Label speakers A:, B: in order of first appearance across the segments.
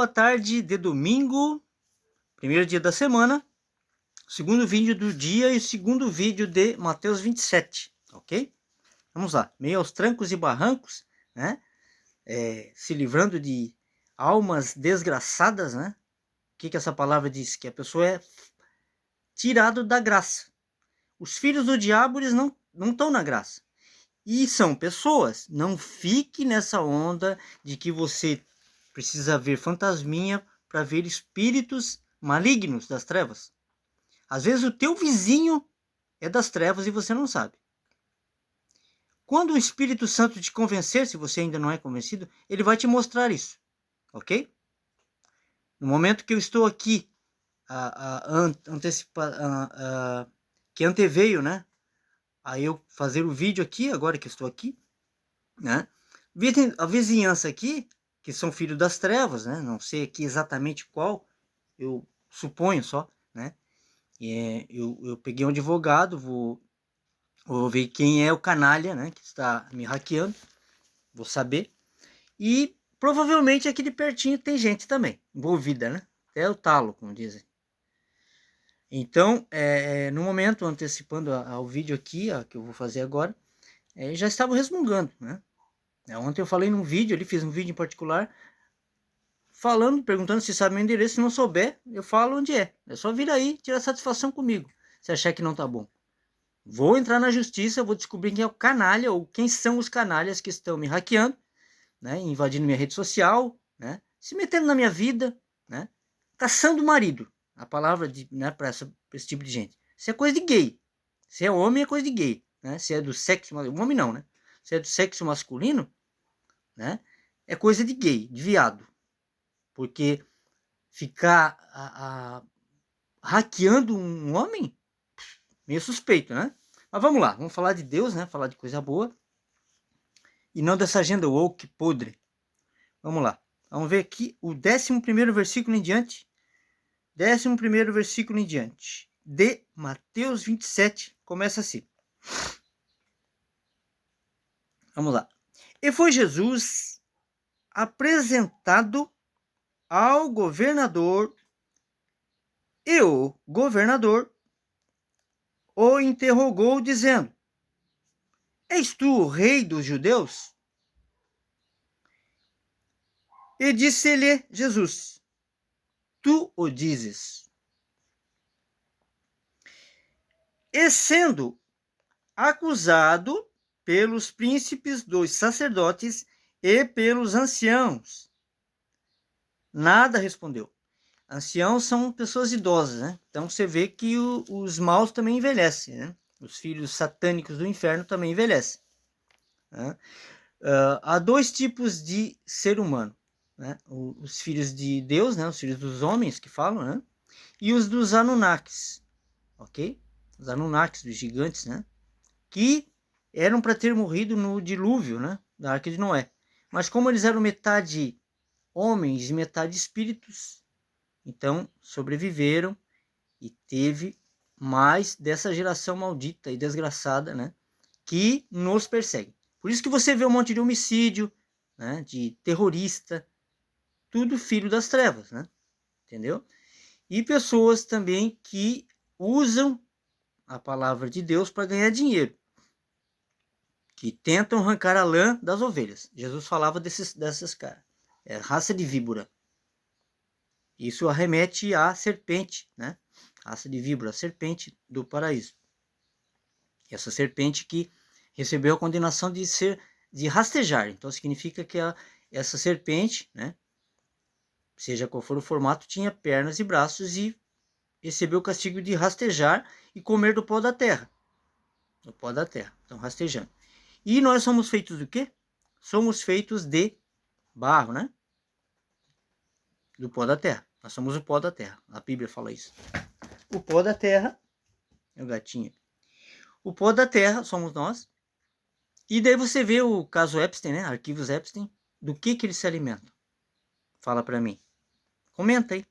A: boa tarde de domingo, primeiro dia da semana, segundo vídeo do dia e segundo vídeo de Mateus 27, ok? Vamos lá, meio aos trancos e barrancos, né? Se livrando de almas desgraçadas, né? O que essa palavra diz? Que a pessoa é tirado da graça. Os filhos do diabo, eles não estão na graça. E são pessoas. Não fique nessa onda de que você precisa ver fantasminha para ver espíritos malignos das trevas. Às vezes o teu vizinho é das trevas e você não sabe. Quando o Espírito Santo te convencer, se você ainda não é convencido, ele vai te mostrar isso, ok? No momento que eu estou aqui, que anteveio, né? A eu fazer o vídeo aqui, agora que estou aqui, né? A vizinhança aqui, que são filhos das trevas, né? Não sei aqui exatamente qual, eu suponho só, né? Eu peguei um advogado, vou ver quem é o canalha, né? Que está me hackeando, vou saber. E provavelmente aqui de pertinho tem gente também envolvida, né? Até o talo, como dizem. Então, no momento, antecipando ao vídeo aqui, que eu vou fazer agora, já estavam resmungando, né? Ontem eu falei num vídeo, ele fiz um vídeo em particular, falando, perguntando se sabe meu endereço. Se não souber, eu falo onde é. É só vir aí, tirar satisfação comigo, se achar que não tá bom. Vou entrar na justiça, vou descobrir quem é o canalha, ou quem são os canalhas que estão me hackeando, né, invadindo minha rede social, né, se metendo na minha vida, né, caçando o marido. A palavra né, para esse tipo de gente. Isso é coisa de gay. Se é homem, é coisa de gay. Né? Se é do sexo masculino, homem não, né? Se é do sexo masculino, né, é coisa de gay, de viado. Porque ficar hackeando um homem, meio suspeito, né? Mas vamos lá, vamos falar de Deus, né? Falar de coisa boa. E não dessa agenda woke podre. Vamos lá. Vamos ver aqui o 11º versículo em diante. 11º versículo em diante. De Mateus 27. Começa assim. Vamos lá. E foi Jesus apresentado ao governador, e o governador o interrogou, dizendo: És tu o rei dos judeus? E disse-lhe Jesus: Tu o dizes. E sendo acusado pelos príncipes dos sacerdotes e pelos anciãos, nada respondeu. Anciãos são pessoas idosas, né? Então você vê que os maus também envelhecem, né? Os filhos satânicos do inferno também envelhecem. Né? Há dois tipos de ser humano, né? Os filhos de Deus, né? Os filhos dos homens que falam, né? E os dos Anunnakis, ok? Os Anunnakis, dos gigantes, né? Que eram para ter morrido no dilúvio, né? Da Arca de Noé. Mas como eles eram metade homens e metade espíritos, então sobreviveram e teve mais dessa geração maldita e desgraçada, né? Que nos persegue. Por isso que você vê um monte de homicídio, né? De terrorista, tudo filho das trevas, né? Entendeu? E pessoas também que usam a palavra de Deus para ganhar dinheiro, que tentam arrancar a lã das ovelhas. Jesus falava dessas caras. É raça de víbora. Isso arremete à serpente, né? Raça de víbora, a serpente do paraíso. Essa serpente que recebeu a condenação de rastejar. Então significa que essa serpente, né? Seja qual for o formato, tinha pernas e braços e recebeu o castigo de rastejar e comer do pó da terra. Do pó da terra. Então rastejando. E nós somos feitos do quê? Somos feitos de barro, né? Do pó da terra. Nós somos o pó da terra. A Bíblia fala isso. O pó da terra é o gatinho. O pó da terra somos nós. E daí você vê o caso Epstein, né? Arquivos Epstein. Do que eles se alimentam? Fala pra mim. Comenta aí.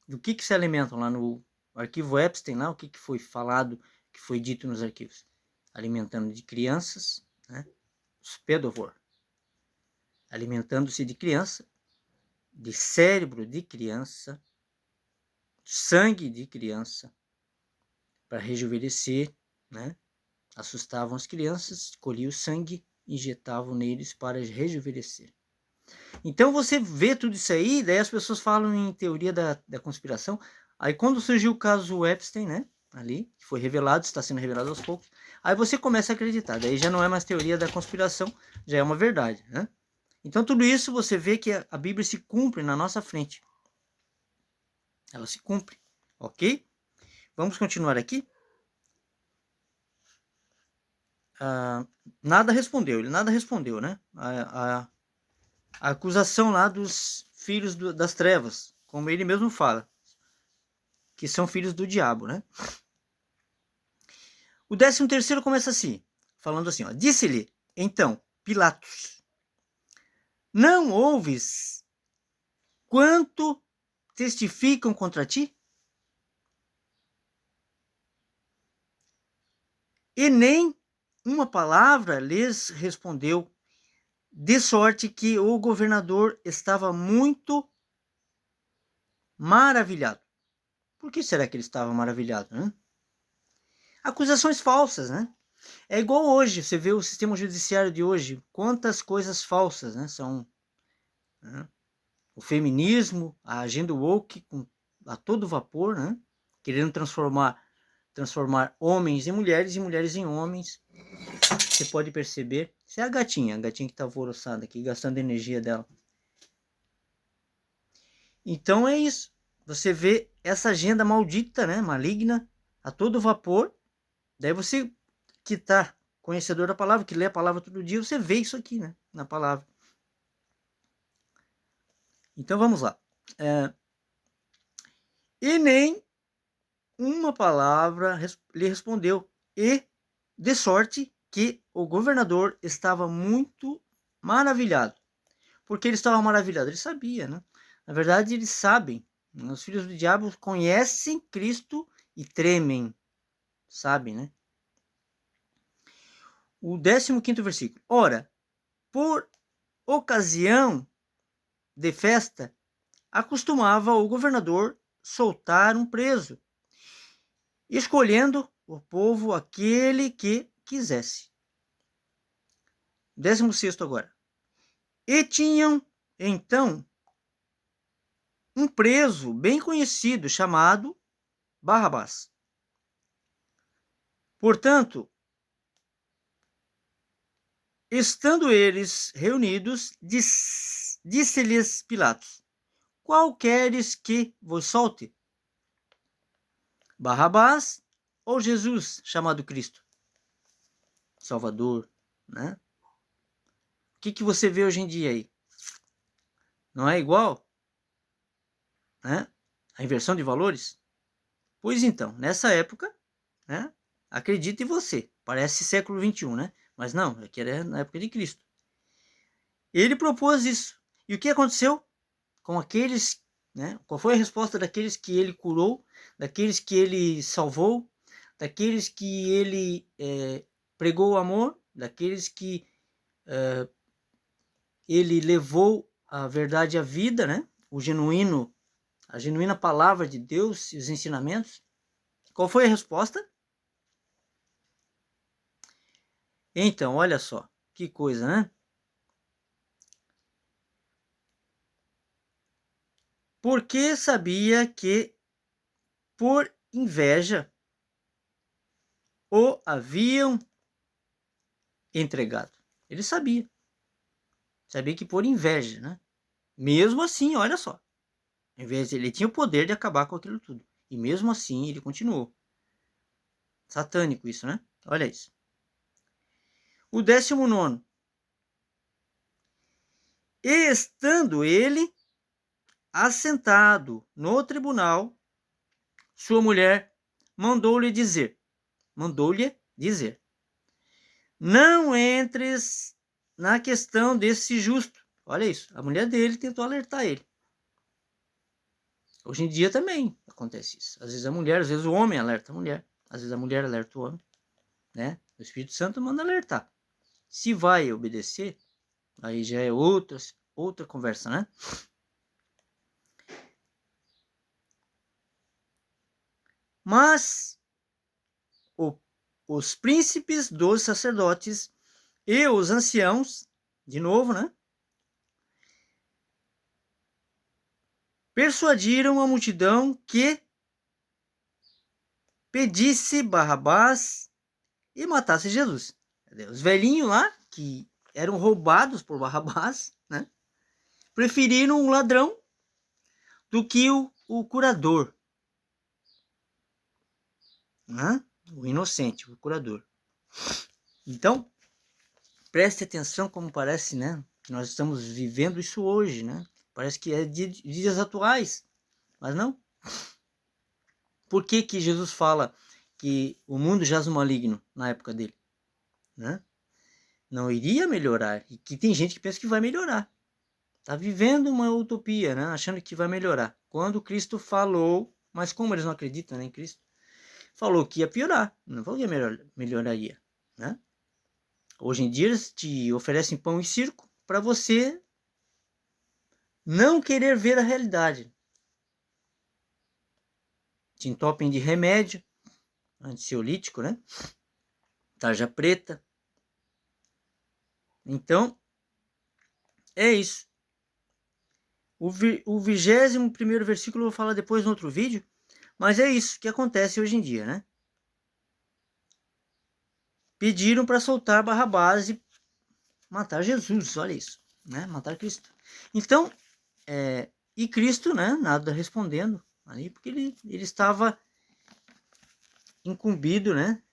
A: Do que se alimentam lá no arquivo Epstein, lá, o que foi falado, que foi dito nos arquivos? Alimentando de crianças, né? Os pedovor. Alimentando-se de criança, de cérebro de criança, sangue de criança, para rejuvenescer, né? Assustavam as crianças, colhiam o sangue, injetavam neles para rejuvenescer. Então você vê tudo isso aí, daí as pessoas falam em teoria da conspiração. Aí quando surgiu o caso Epstein, né? Ali, que foi revelado, está sendo revelado aos poucos, aí você começa a acreditar. Daí já não é mais teoria da conspiração, já é uma verdade, né? Então tudo isso você vê que a Bíblia se cumpre na nossa frente. Ela se cumpre, ok? Vamos continuar aqui. Nada respondeu, ele nada respondeu, né? A acusação lá dos filhos das trevas, como ele mesmo fala, que são filhos do diabo, né? O 13º começa assim, falando assim, ó, disse-lhe, então, Pilatos, não ouves quanto testificam contra ti? E nem uma palavra lhes respondeu, de sorte que o governador estava muito maravilhado. Por que será que ele estava maravilhado, né? Acusações falsas, né? É igual hoje, você vê o sistema judiciário de hoje, quantas coisas falsas, né, são, né? O feminismo, a agenda woke a todo vapor, né? Querendo transformar homens em mulheres e mulheres em homens. Você pode perceber. Isso é a gatinha que está alvoroçada aqui, gastando energia dela. Então é isso. Você vê essa agenda maldita, né, maligna, a todo vapor. Daí você que está conhecedor da palavra, que lê a palavra todo dia, você vê isso aqui, né, na palavra. Então vamos lá. E nem uma palavra lhe respondeu. E de sorte que o governador estava muito maravilhado. Por que ele estava maravilhado? Ele sabia, né? Na verdade, eles sabem. Os filhos do diabo conhecem Cristo e tremem. Sabem, né? O 15º versículo. Ora, por ocasião de festa, acostumava o governador soltar um preso, escolhendo o povo aquele que quisesse. 16º agora. E tinham, então, um preso bem conhecido chamado Barrabás. Portanto, estando eles reunidos, disse-lhes Pilatos, qual queres que vos solte? Barrabás ou Jesus, chamado Cristo? Salvador, né? O que você vê hoje em dia aí? Não é igual? Né? A inversão de valores? Pois então, nessa época, né? Acredite você, parece século XXI, né? Mas não, aqui era na época de Cristo. Ele propôs isso. E o que aconteceu com aqueles, né? Qual foi a resposta daqueles que ele curou, daqueles que ele salvou, daqueles que ele pregou o amor, daqueles que ele levou a verdade à vida, né? A genuína palavra de Deus e os ensinamentos. Qual foi a resposta? Então, olha só, que coisa, né? Porque sabia que, por inveja, o haviam entregado. Ele sabia. Sabia que por inveja, né? Mesmo assim, olha só. Ele tinha o poder de acabar com aquilo tudo. E mesmo assim, ele continuou. Satânico isso, né? Olha isso. O 19º. E estando ele assentado no tribunal, sua mulher mandou-lhe dizer, não entres na questão desse justo. Olha isso, a mulher dele tentou alertar ele. Hoje em dia também acontece isso. Às vezes a mulher, às vezes o homem alerta a mulher, às vezes a mulher alerta o homem, né? O Espírito Santo manda alertar. Se vai obedecer, aí já é outra conversa, né? Mas os príncipes dos sacerdotes e os anciãos, de novo, né? Persuadiram a multidão que pedisse Barrabás e matasse Jesus. Os velhinhos lá, que eram roubados por Barrabás, né? Preferiram o ladrão do que o curador, né? O inocente, o curador. Então, preste atenção como parece, né? Que nós estamos vivendo isso hoje, né? Parece que é dias atuais, mas não. Por que que Jesus fala que o mundo jaz no maligno na época dele, né? Não iria melhorar, e que tem gente que pensa que vai melhorar. Está vivendo uma utopia, né? Achando que vai melhorar. Quando Cristo falou, mas como eles não acreditam, né, em Cristo, falou que ia piorar, não falou que melhoraria, né? Hoje em dia eles te oferecem pão e circo para você não querer ver a realidade. Te entopem de remédio, ansiolítico, né? Tarja preta. Então, é isso. O 21º versículo eu vou falar depois no outro vídeo, mas é isso que acontece hoje em dia, né? Pediram para soltar Barrabás e matar Jesus, olha isso, né? Matar Cristo. Então, e Cristo, né? Nada respondendo ali, porque ele estava incumbido, né?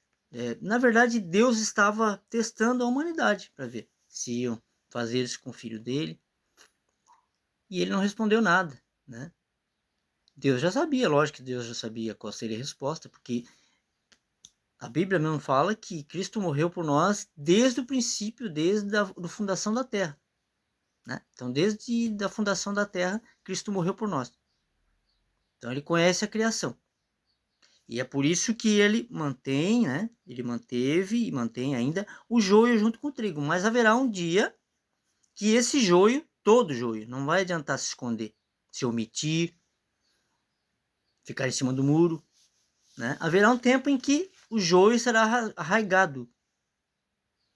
A: Na verdade, Deus estava testando a humanidade para ver se iam fazer isso com o filho dele. E ele não respondeu nada, né? Deus já sabia, lógico que Deus já sabia qual seria a resposta, porque a Bíblia mesmo fala que Cristo morreu por nós desde o princípio, desde a fundação da terra, né? Então, desde a fundação da terra, Cristo morreu por nós. Então, ele conhece a criação. E é por isso que ele mantém, né? Ele manteve e mantém ainda o joio junto com o trigo. Mas haverá um dia que esse joio, todo joio, não vai adiantar se esconder, se omitir, ficar em cima do muro, né? Haverá um tempo em que o joio será arraigado,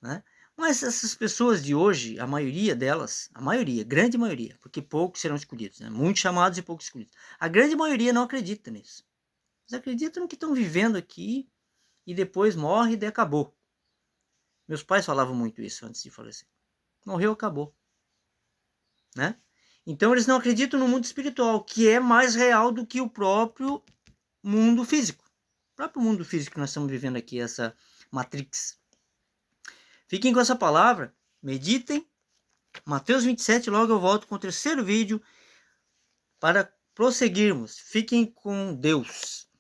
A: né? Mas essas pessoas de hoje, a maioria delas, a maioria, grande maioria, porque poucos serão escolhidos, né? Muitos chamados e poucos escolhidos. A grande maioria não acredita nisso. Eles acreditam que estão vivendo aqui e depois morre e daí acabou. Meus pais falavam muito isso antes de falecer. Morreu, acabou, né? Então eles não acreditam no mundo espiritual, que é mais real do que o próprio mundo físico. O próprio mundo físico que nós estamos vivendo aqui, essa Matrix. Fiquem com essa palavra, meditem. Mateus 27, logo eu volto com o terceiro vídeo para prosseguirmos. Fiquem com Deus.